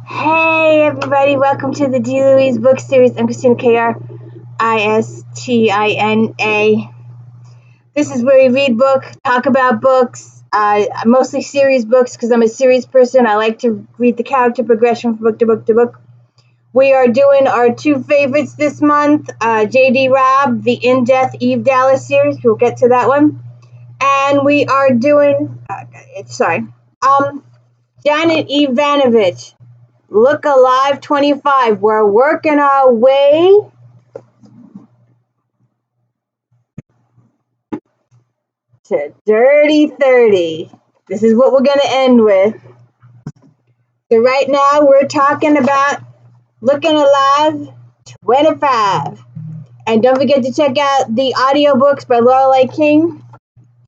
Hey everybody, welcome to the D. Louise book series. I'm Christina Kristina. This is where we read book, talk about books, mostly series books because I'm a series person. I like to read the character progression from book to book to book. We are doing our two favorites this month, J.D. Robb, the In-Depth Eve Dallas series. We'll get to that one. And we are doing, Janet EVANVOICH. Look Alive 25. We're working our way to Dirty 30. This is what we're going to end with. So right now we're talking about Looking Alive 25. And don't forget to check out the audiobooks by Lorelei King.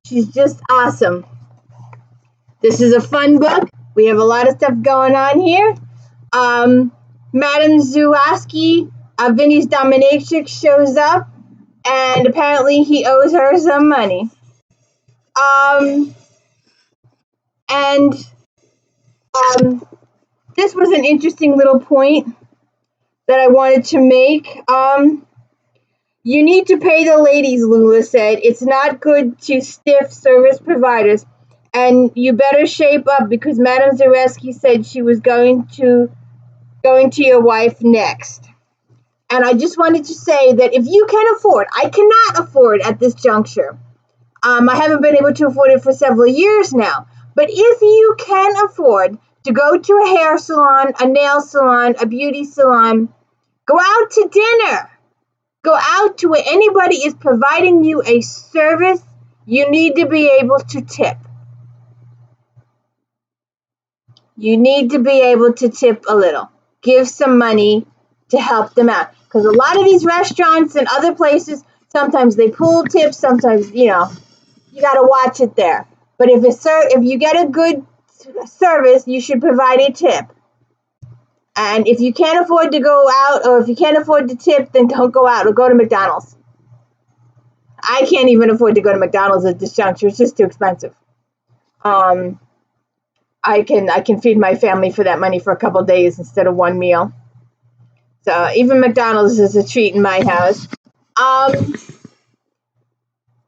She's just awesome. This is a fun book. We have a lot of stuff going on here. Madame Zuwaski, Vinnie's dominatrix, shows up, and apparently he owes her some money. This was an interesting little point that I wanted to make. You need to pay the ladies, Lula said. It's not good to stiff service providers, and you better shape up because Madame Zuwaski said she was going to your wife next. And I just wanted to say that if you can afford, I cannot afford at this juncture. I haven't been able to afford it for several years now. But if you can afford to go to a hair salon, a nail salon, a beauty salon, go out to dinner. Go out to where anybody is providing you a service. You need to be able to tip. You need to be able to tip a little. Give some money to help them out. Because a lot of these restaurants and other places, sometimes they pull tips, sometimes, you got to watch it there. But if you get a good service, you should provide a tip. And if you can't afford to go out, or if you can't afford to tip, then don't go out or go to McDonald's. I can't even afford to go to McDonald's at this juncture. It's just too expensive. I can feed my family for that money for a couple of days instead of one meal. So even McDonald's is a treat in my house.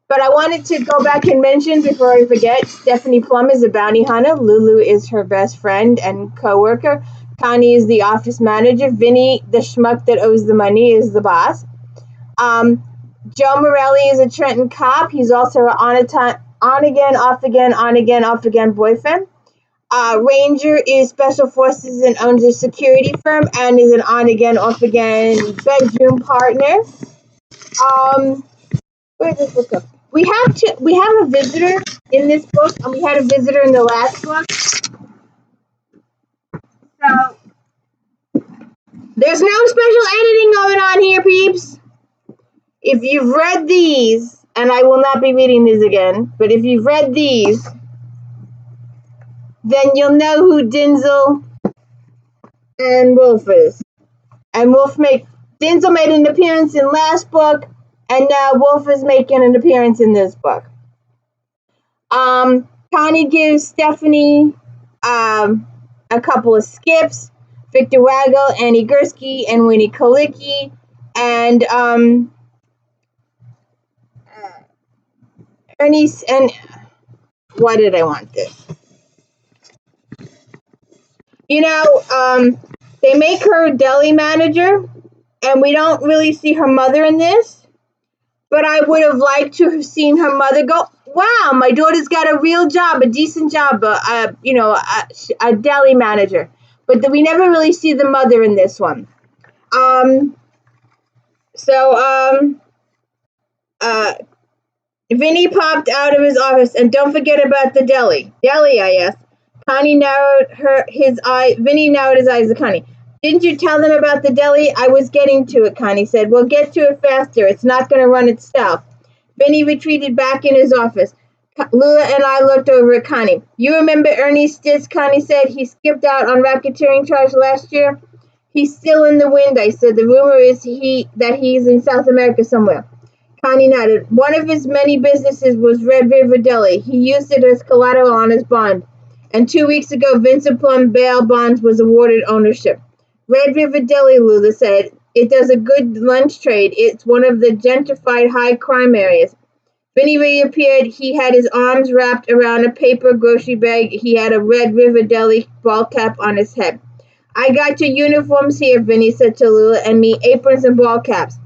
But I wanted to go back and mention before I forget, Stephanie PLUM is a bounty hunter. Lulu is her best friend and co-worker. Connie is the office manager. Vinnie, the schmuck that owes the money, is the boss. Joe Morelli is a Trenton cop. He's also an on-again, off-again, on-again, off-again boyfriend. Ranger is special forces and owns a security firm and is an on-again, off-again bedroom partner. Where's this book up? We have a visitor in this book, and we had a visitor in the last book. So there's no special editing going on here, peeps. If you've read these, and I will not be reading these again, but if you've read these, then you'll know who Denzel and Wolf is. And Denzel made an appearance in last book, and now Wolf is making an appearance in this book. Connie gives Stephanie a couple of skips. Victor Waggle, Annie Gursky, and Winnie Kalicki, and Ernie's, and why did I want this? They make her deli manager, and we don't really see her mother in this, but I would have liked to have seen her mother go, wow, my daughter's got a real job, a decent job, a deli manager. But we never really see the mother in this one. Vinnie popped out of his office, and don't forget about the deli. Deli, I asked. Connie narrowed Vinnie narrowed his eyes at Connie. Didn't you tell them about the deli? I was getting to it, Connie said. Well, get to it faster. It's not going to run itself. Vinnie retreated back in his office. Lula and I looked over at Connie. You remember Ernie Stitz, Connie said. He skipped out on racketeering charge last year. He's still in the wind, I said. The rumor is that he's in South America somewhere. Connie nodded. One of his many businesses was Red River Deli. He used it as collateral on his bond. And 2 weeks ago, Vincent Plum bail bonds was awarded ownership. Red River Deli, Lula said, it does a good lunch trade. It's one of the gentrified high crime areas. Vinnie reappeared. He had his arms wrapped around a paper grocery bag. He had a Red River Deli ball cap on his head. I got your uniforms here, Vinnie said to Lula and me, aprons and ball caps.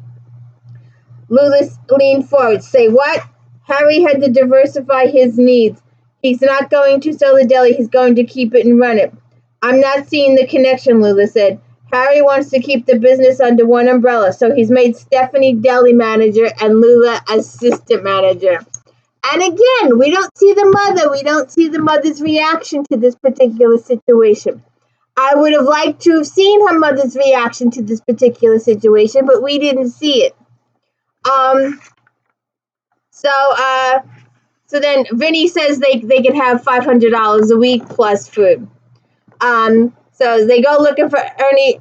Lula leaned forward. Say what? Harry had to diversify his needs. He's not going to sell the deli. He's going to keep it and run it. I'm not seeing the connection, Lula said. Harry wants to keep the business under one umbrella, so he's made Stephanie deli manager and Lula assistant manager. And again, we don't see the mother. We don't see the mother's reaction to this particular situation. I would have liked to have seen her mother's reaction to this particular situation, but we didn't see it. So then Vinnie says they can have $500 a week plus food. So they go looking for Annie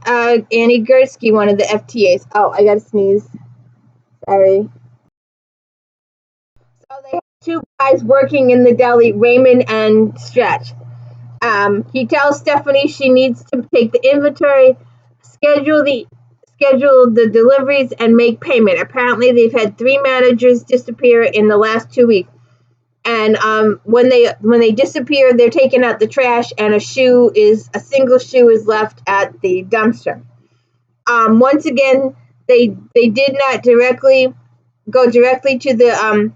Gursky, one of the FTA'S. Oh, I gotta sneeze. Sorry. So they have two guys working in the deli, Raymond and Stretch. He tells Stephanie she needs to take the inventory, schedule the deliveries, and make payment. Apparently, they've had 3 managers disappear in the last 2 weeks. And when they disappear, they're taking out the trash, and a single shoe is left at the dumpster. Once again, they did not go directly to the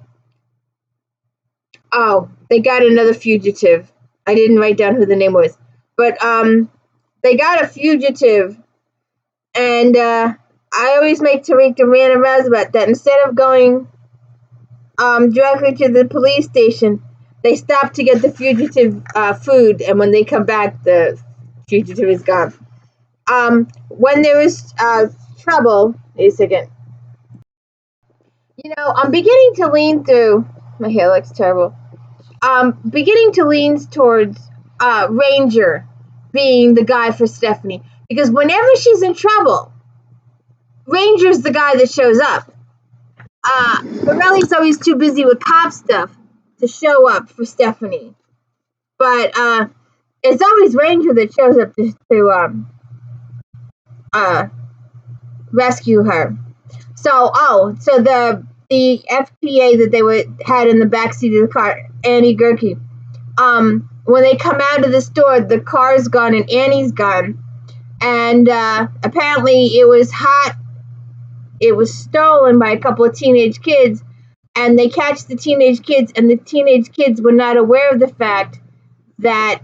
they got another fugitive. I didn't write down who the name was, but they got a fugitive, and I always make Tariq and rant about that. Instead of going directly to the police station, they stop to get the fugitive food, and when they come back, the fugitive is gone. When there is trouble, wait a second. I'm beginning to lean through. My hair looks terrible. Beginning to lean towards Ranger being the guy for Stephanie, because whenever she's in trouble, Ranger's the guy that shows up. Morelli's always too busy with cop stuff to show up for Stephanie, but it's always Ranger that shows up to rescue her. So the FTA that they had in the backseat of the car, Annie Gursky. When they come out of the store, the car's gone and Annie's gone, and apparently it was hot. It was stolen by a couple of teenage kids, and they catch the teenage kids, and the teenage kids were not aware of the fact that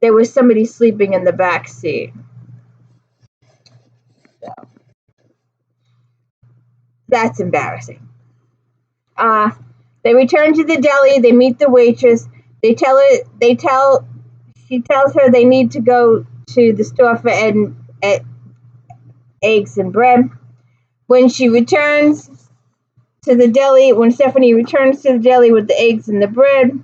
there was somebody sleeping in the back seat. So that's embarrassing. They return to the deli. They meet the waitress. She tells her they need to go to the store for eggs and bread. When Stephanie returns to the deli with the eggs and the bread,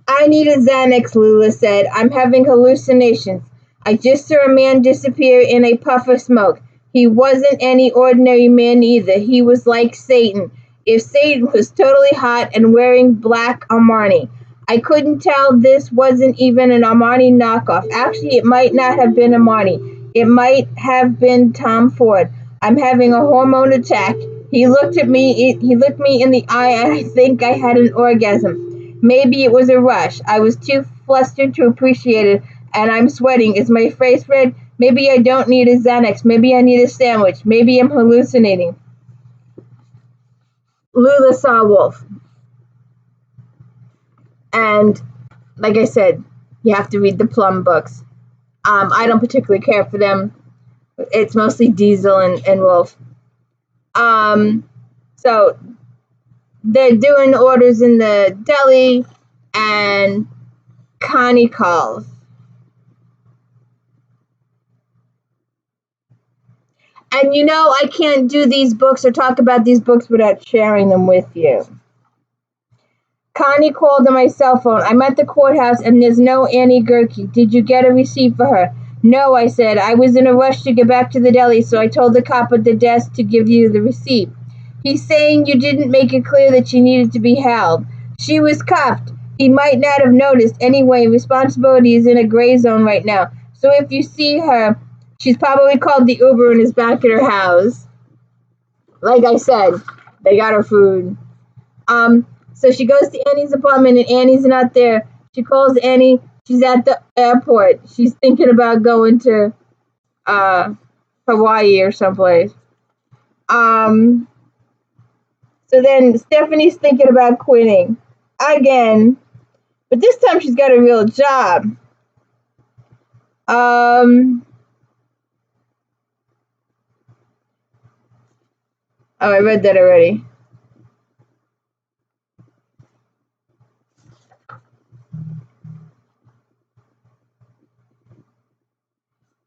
I need a Xanax, Lula said. I'm having hallucinations. I just saw a man disappear in a puff of smoke. He wasn't any ordinary man either. He was like Satan. If Satan was totally hot and wearing black Armani. I couldn't tell this wasn't even an Armani knockoff. Actually, it might not have been Armani. It might have been Tom Ford. I'm having a hormone attack. He looked me in the eye, and I think I had an orgasm. Maybe it was a rush. I was too flustered to appreciate it, and I'm sweating. Is my face red? Maybe I don't need a Xanax. Maybe I need a sandwich. Maybe I'm hallucinating. Lula saw a wolf. And like I said, you have to read the PLUM books. I don't particularly care for them. It's mostly Diesel and Wolf. So they're doing orders in the deli, and Connie calls. And I can't do these books or talk about these books without sharing them with you. Connie called on my cell phone. I'm at the courthouse, and there's no Annie Gursky. Did you get a receipt for her? No, I said. I was in a rush to get back to the deli, so I told the cop at the desk to give you the receipt. He's saying you didn't make it clear that she needed to be held. She was cuffed. He might not have noticed. Anyway, responsibility is in a gray zone right now. So if you see her, she's probably called the Uber and is back at her house. Like I said, they got her food. So she goes to Annie's apartment and Annie's not there. She calls Annie. She's at the airport. She's thinking about going to Hawaii or someplace. So then Stephanie's thinking about quitting again, but this time she's got a real job. Oh, I read that already.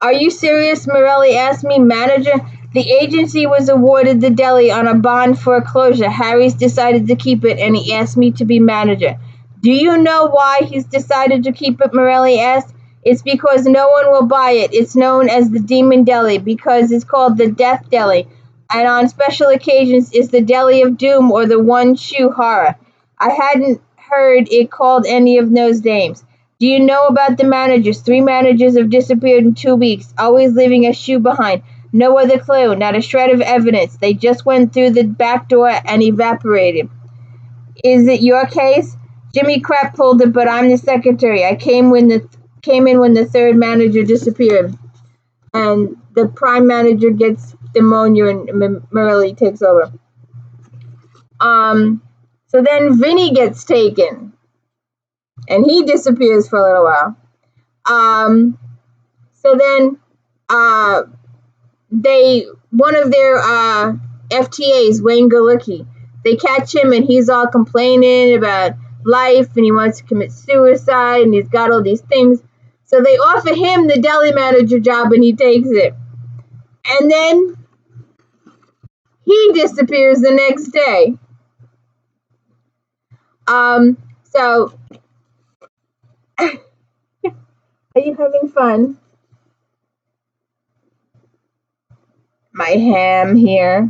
Are you serious? Morelli asked me. Manager, the agency was awarded the Deli on a bond foreclosure. Harry's decided to keep it, and he asked me to be manager. Do you know why he's decided to keep it? Morelli asked. It's because no one will buy it. It's known as the Demon Deli because it's called the Death Deli, and on special occasions is the Deli of Doom or the One Shoe Horror. I hadn't heard it called any of those names. Do you know about the managers? 3 managers have disappeared in 2 weeks, always leaving a shoe behind. No other clue, not a shred of evidence. They just went through the back door and evaporated. Is it your case? Jimmy Crap pulled it, but I'm the secretary. I came in when the 3rd manager disappeared, and the prime manager gets pneumonia and Morelli takes over. So then Vinnie gets taken, and he disappears for a little while. So then one of their FTA'S, Wayne Galicki, they catch him and he's all complaining about life and he wants to commit suicide and he's got all these things. So they offer him the deli manager job and he takes it. And then he disappears the next day. So are you having fun? My ham here.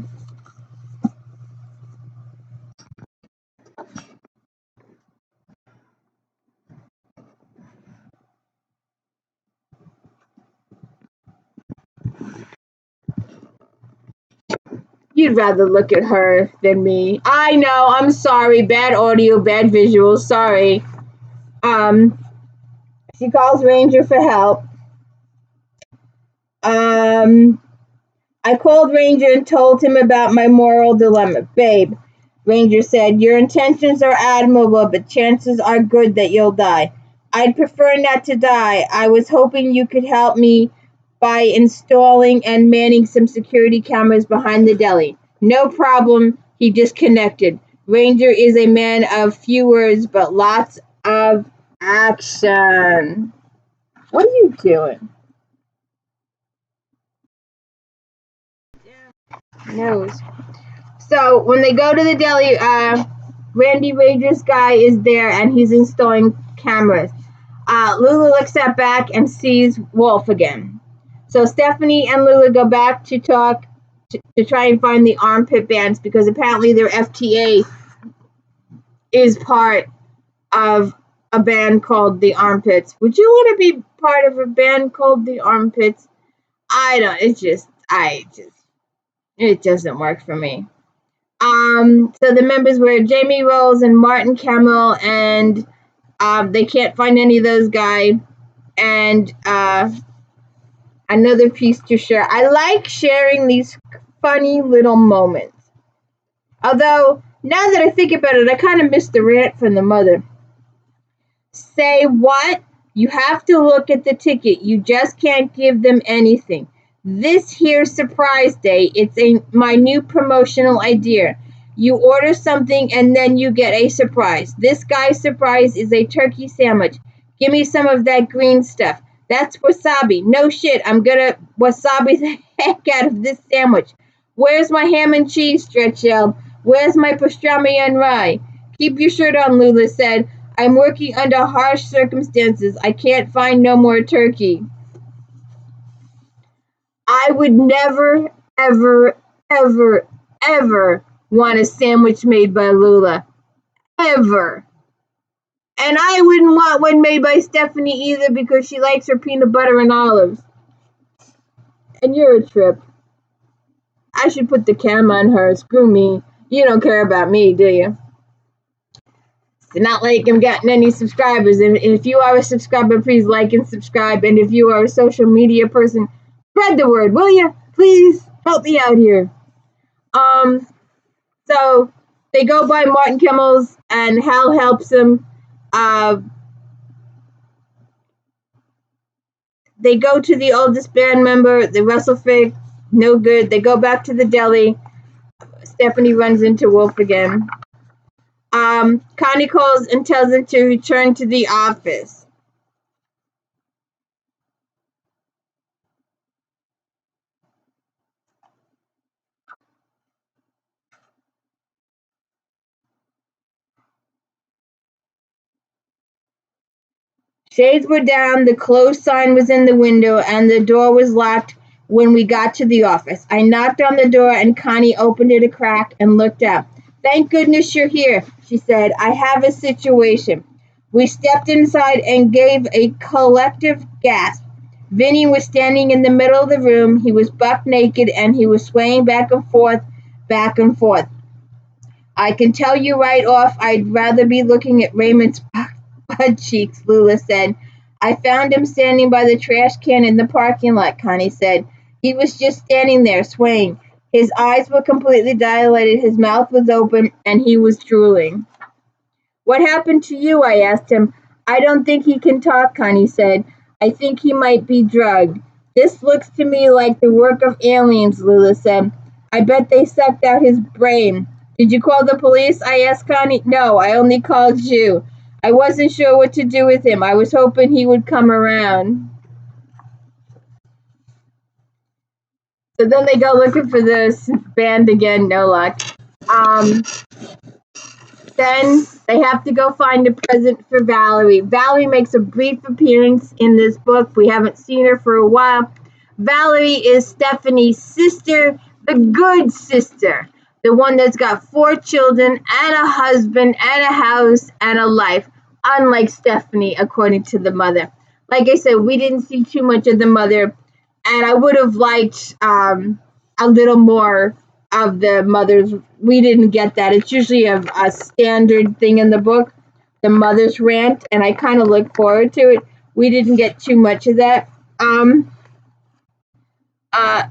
You'd rather look at her than me. I know, I'm sorry. Bad audio, bad visuals, sorry. She calls Ranger for help. I called Ranger and told him about my moral dilemma. Babe, Ranger said, your intentions are admirable, but chances are good that you'll die. I'd prefer not to die. I was hoping you could help me by installing and manning some security cameras behind the deli. No problem, he disconnected. Ranger is a man of few words, but lots of action. What are you doing? Nose. So when they go to the deli, Randy Ranger's guy is there and he's installing cameras. Lula looks at back and sees Wolf again. So Stephanie and Lula go back to talk to try and find the armpit bands because apparently their FTA is part of a band called the Armpits. Would you want to be part of a band called the Armpits? I don't. It doesn't work for me. So the members were Jamie Rose and Martin Camel, and they can't find any of those guys. And another piece to share. I like sharing these funny little moments. Although, now that I think about it, I kind of miss the rant from the mother. Say what? You have to look at the ticket. You just can't give them anything. This here surprise day, it's my new promotional idea. You order something and then you get a surprise. This guy's surprise is a turkey sandwich. Give me some of that green stuff. That's wasabi. No shit, I'm gonna wasabi the heck out of this sandwich. Where's my ham and cheese? Stretch yelled. Where's my pastrami and rye? Keep your shirt on, Lula said. I'm working under harsh circumstances. I can't find no more turkey. I would never, ever, ever, ever want a sandwich made by Lula. Ever. And I wouldn't want one made by Stephanie either because she likes her peanut butter and olives. And you're a trip. I should put the camera on her. Screw me. You don't care about me, do you? It's not like I'm getting any subscribers. And if you are a subscriber, please like and subscribe. And if you are a social media person, spread the word, will you? Please help me out here. So they go by Martin Kimmel's, and Hal helps him. They go to the oldest band member, the Russell Fig, no good. They go back to the deli. Stephanie runs into Wolf again. Connie calls and tells him to return to the office. Shades were down, the closed sign was in the window, and the door was locked when we got to the office. I knocked on the door, and Connie opened it a crack and looked out. Thank goodness you're here, she said. I have a situation. We stepped inside and gave a collective gasp. Vinnie was standing in the middle of the room. He was buck naked, and he was swaying back and forth, back and forth. I can tell you right off I'd rather be looking at Raymond's butt cheeks, Lula said. I found him standing by the trash can in the parking lot, Connie said. He was just standing there, swaying. His eyes were completely dilated, his mouth was open, and he was drooling. What happened to you? I asked him. I don't think he can talk, Connie said. I think he might be drugged. This looks to me like the work of aliens, Lula said. I bet they sucked out his brain. Did you call the police? I asked Connie. No, I only called you. I wasn't sure what to do with him. I was hoping he would come around. So then they go looking for this band again, no luck. Then they have to go find a present for Valerie. Valerie makes a brief appearance in this book. We haven't seen her for a while. Valerie is Stephanie's sister, the good sister, the one that's got 4 children and a husband and a house and a life, unlike Stephanie, according to the mother. Like I said, we didn't see too much of the mother, and I would have liked a little more of the mother's. We didn't get that. It's usually a standard thing in the book, the mother's rant, and I kind of look forward to it. We didn't get too much of that.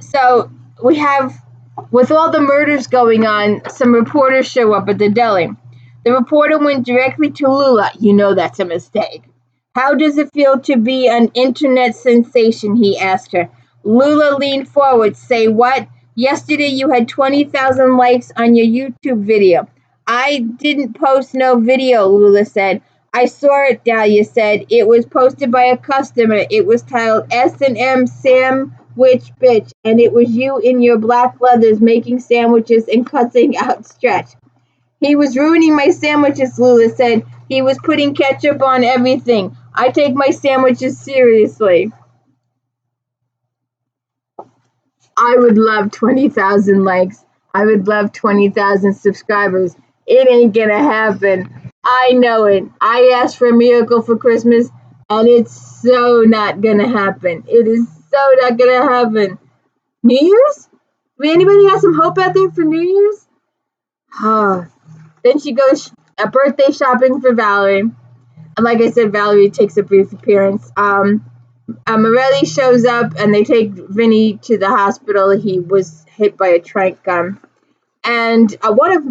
So we have, with all the murders going on, some reporters show up at the deli. The reporter went directly to Lula. You know that's a mistake. How does it feel to be an internet sensation? He asked her. Lula leaned forward. Say what? Yesterday you had 20,000 likes on your YouTube video. I didn't post no video, Lula said. I saw it, Dahlia said. It was posted by a customer. It was titled S&M Sandwich Bitch, and it was you in your black leathers making sandwiches and cutting out Stretch. He was ruining my sandwiches, Lula said. He was putting ketchup on everything. I take my sandwiches seriously. I would love 20,000 likes. I would love 20,000 subscribers. It ain't gonna happen. I know it. I asked for a miracle for Christmas, and it's so not gonna happen. It is so not gonna happen. New Year's? Anybody have some hope out there for New Year's? Then she goes birthday shopping for Valerie. And like I said, Valerie takes a brief appearance. Morelli shows up, and they take Vinnie to the hospital. He was hit by a trank gun. And one of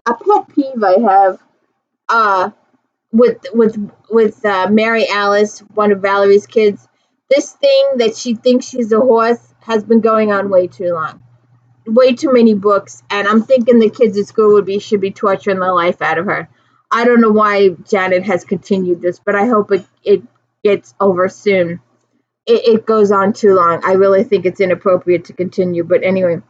a pet peeve I have with Mary Alice, one of Valerie's kids. This thing that she thinks she's a horse has been going on way too long. Way too many books, and I'm thinking the kids at school should be torturing the life out of her. I don't know why Janet has continued this, but I hope it gets over soon. It goes on too long. I really think it's inappropriate to continue. But anyway,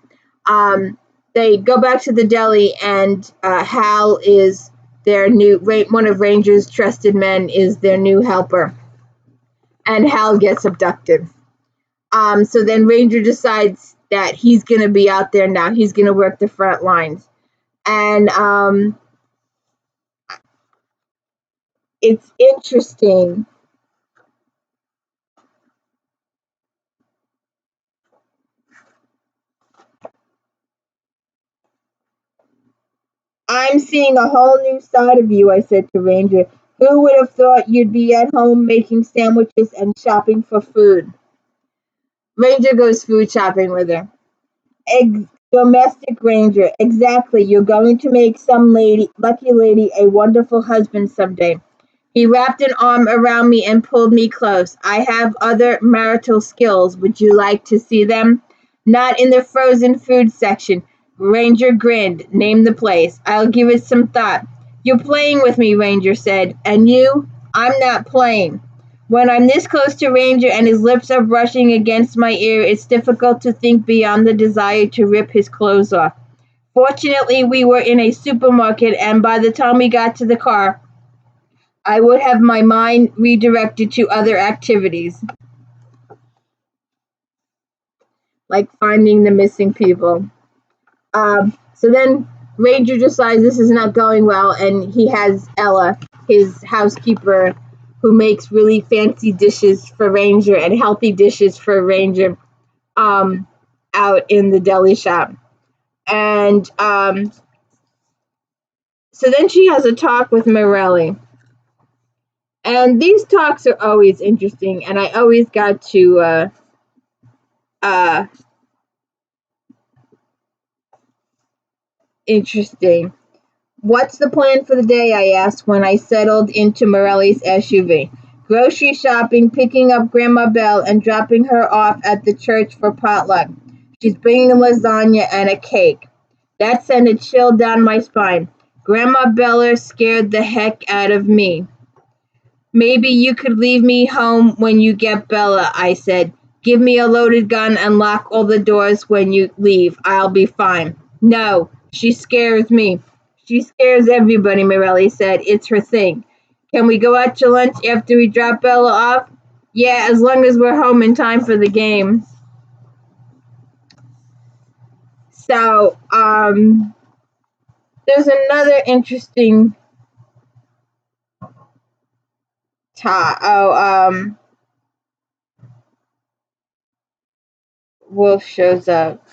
they go back to the deli, and Hal is their one of Ranger's trusted men is their new helper, and Hal gets abducted. So then Ranger decides that he's going to be out there now. He's going to work the front lines. And It's interesting. I'm seeing a whole new side of you, I said to Ranger. Who would have thought you'd be at home making sandwiches and shopping for food? Ranger goes food shopping with her. Domestic Ranger, exactly. You're going to make some lucky lady, a wonderful husband someday. He wrapped an arm around me and pulled me close. I have other marital skills. Would you like to see them? Not in the frozen food section. Ranger grinned. Name the place. I'll give it some thought. You're playing with me, Ranger said. And you? I'm not playing. When I'm this close to Ranger and his lips are brushing against my ear, it's difficult to think beyond the desire to rip his clothes off. Fortunately, we were in a supermarket, and by the time we got to the car, I would have my mind redirected to other activities, like finding the missing people. So then Ranger decides this is not going well, and he has Ella, his housekeeper, who makes really fancy dishes for Ranger and healthy dishes for Ranger, out in the deli shop. And so then she has a talk with Morelli. And these talks are always interesting, and I always got to uh, interesting. What's the plan for the day? I asked when I settled into Morelli's SUV. Grocery shopping, picking up Grandma Belle, and dropping her off at the church for potluck. She's bringing lasagna and a cake. That sent a chill down my spine. Grandma Bella scared the heck out of me. Maybe you could leave me home when you get Bella, I said. Give me a loaded gun and lock all the doors when you leave. I'll be fine. No, she scares me. She scares everybody, Morelli said. It's her thing. Can we go out to lunch after we drop Bella off? Yeah, as long as we're home in time for the game. So, there's another interesting Wolf shows up.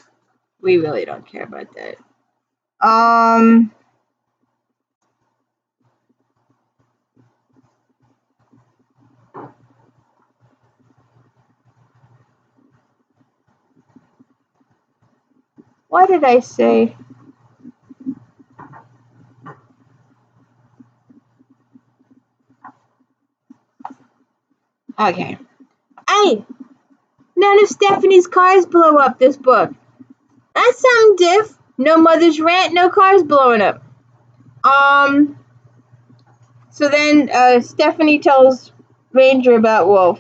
We really don't care about that. Um, what did I say? Okay. Hey, none of Stephanie's cars blow up this book. That's something diff. No mother's rant, no cars blowing up. So then Stephanie tells Ranger about Wolf.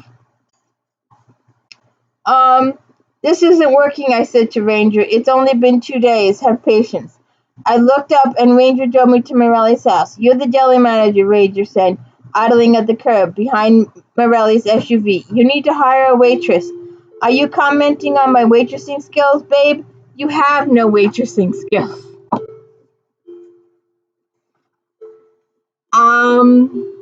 This isn't working, I said to Ranger. It's only been 2 days. Have patience. I looked up and Ranger drove me to Morelli's house. You're the deli manager, Ranger said, idling at the curb behind Morelli's SUV. You need to hire a waitress. Are you commenting on my waitressing skills, babe? You have no waitressing skills. Um,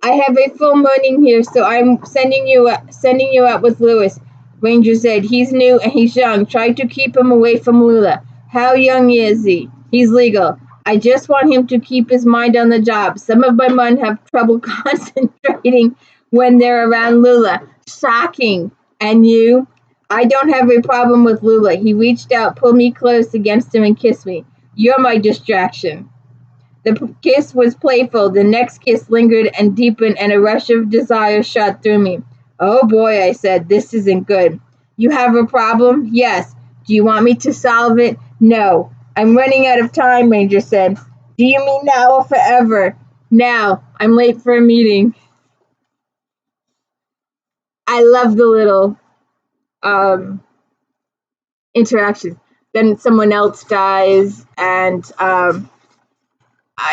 I have a full morning here, so I'm sending you out with Lewis. Ranger said, he's new and he's young. Try to keep him away from Lula. How young is he? He's legal. I just want him to keep his mind on the job. Some of my men have trouble concentrating when they're around Lula. Shocking. And you? I don't have a problem with Lula. He reached out, pulled me close against him, and kissed me. You're my distraction. The kiss was playful. The next kiss lingered and deepened, and a rush of desire shot through me. Oh boy, I said, this isn't good. You have a problem? Yes. Do you want me to solve it? No. I'm running out of time, Ranger said. Do you mean now or forever? Now. I'm late for a meeting. I love the little interactions. Then someone else dies, and I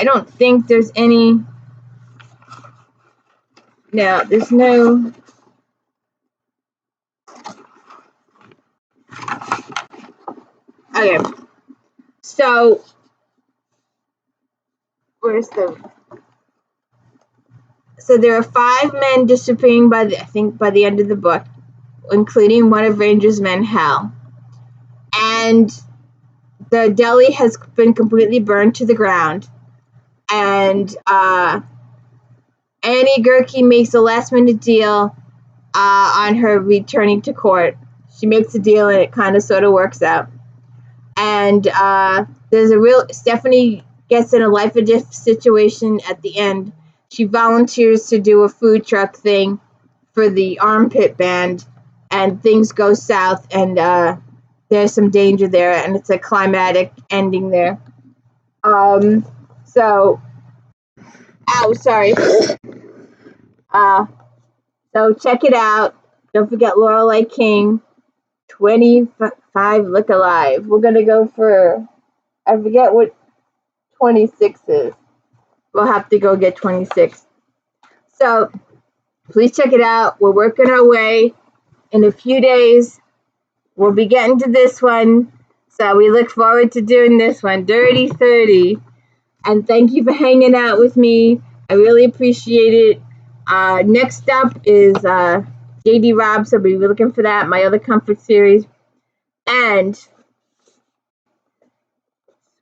don't think there's any. Now, there's no. Okay. So where's the? So there are 5 men disappearing by the end of the book, including one of Ranger's men, Hal. And the deli has been completely burned to the ground. And Annie Gerke makes a last-minute deal on her returning to court. She makes a deal, and it kind of sort of works out. And there's a real Stephanie gets in a life or death situation at the end. She volunteers to do a food truck thing for the Armpit Band, and things go south, and there's some danger there, and it's a climatic ending there. So check it out. Don't forget Lorelei King, 25 Look Alive. We're gonna go for, I forget what 26 is. We'll have to go get 26. So please check it out. We're working our way. In a few days, we'll be getting to this one. So we look forward to doing this one, Dirty 30. And thank you for hanging out with me. I really appreciate it. Next up is J.D. Robb, so we'll be looking for that, my other comfort series. And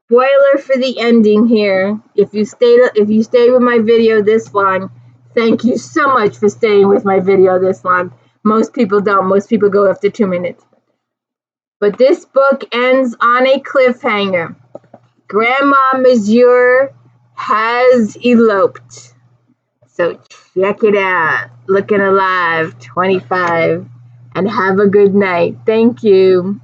spoiler for the ending here. If you stayed with my video this long, thank you so much for staying with my video this long. Most people don't. Most people go after 2 minutes. But this book ends on a cliffhanger. Grandma Mazur has eloped. So check it out. Looking Alive 25. And have a good night. Thank you.